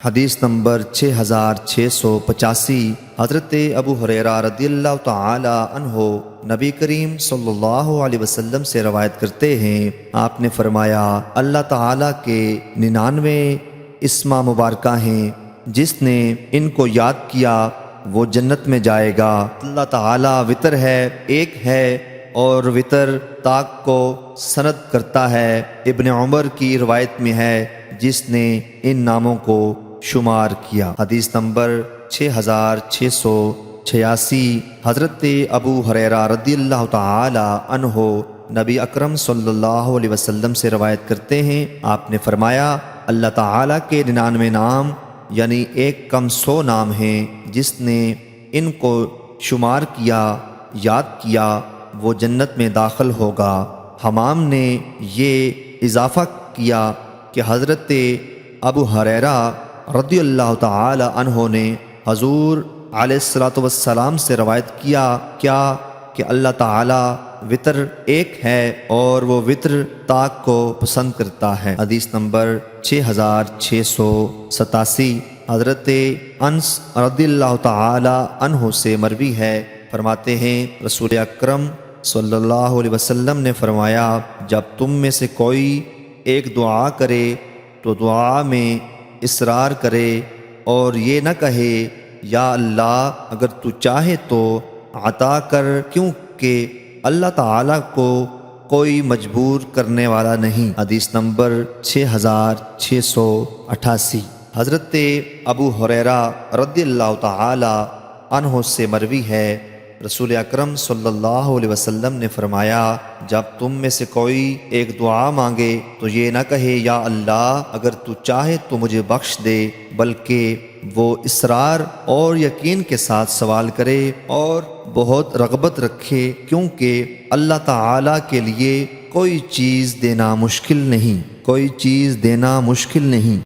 حدیث نمبر 6685 حضرت ابو ہریرہ رضی اللہ تعالی عنہ نبی کریم صلی اللہ علیہ وسلم سے روایت کرتے ہیں، آپ نے فرمایا اللہ تعالیٰ کے 99 اسما مبارکہ ہیں، جس نے ان کو یاد کیا وہ جنت میں جائے گا۔ اللہ تعالیٰ وطر ہے، ایک ہے، اور وطر طاق کو سند کرتا ہے۔ ابن عمر کی روایت میں ہے جس نے ان ناموں کو شمار کیا۔ حدیث نمبر 6686 حضرت ابو ہریرہ رضی اللہ تعالی عنہ نبی اکرم صلی اللہ علیہ وسلم سے روایت کرتے ہیں، آپ نے فرمایا اللہ تعالیٰ کے 99 نام یعنی ایک کم 100 نام ہیں، جس نے ان کو شمار کیا، یاد کیا، وہ جنت میں داخل ہوگا۔ حمام نے یہ اضافہ کیا کہ حضرت ابو ہریرہ رضی اللہ تعالی عنہ نے حضور علیہ الصلوۃ والسلام سے روایت کیا کہ اللہ تعالی وطر ایک ہے اور وہ وطر طاق کو پسند کرتا ہے۔ حدیث نمبر 6687 حضرت انس رضی اللہ تعالی عنہ سے مروی ہے، فرماتے ہیں رسول اکرم صلی اللہ علیہ وسلم نے فرمایا جب تم میں سے کوئی ایک دعا کرے تو دعا میں اصرار کرے اور یہ نہ کہے یا اللہ اگر تو چاہے تو عطا کر، کیونکہ اللہ تعالیٰ کو کوئی مجبور کرنے والا نہیں۔ حدیث نمبر 6688 حضرت ابو ہریرہ رضی اللہ تعالی عنہ سے مروی ہے، رسول اکرم صلی اللہ علیہ وسلم نے فرمایا جب تم میں سے کوئی ایک دعا مانگے تو یہ نہ کہے یا اللہ اگر تو چاہے تو مجھے بخش دے، بلکہ وہ اصرار اور یقین کے ساتھ سوال کرے اور بہت رغبت رکھے، کیونکہ اللہ تعالیٰ کے لیے کوئی چیز دینا مشکل نہیں۔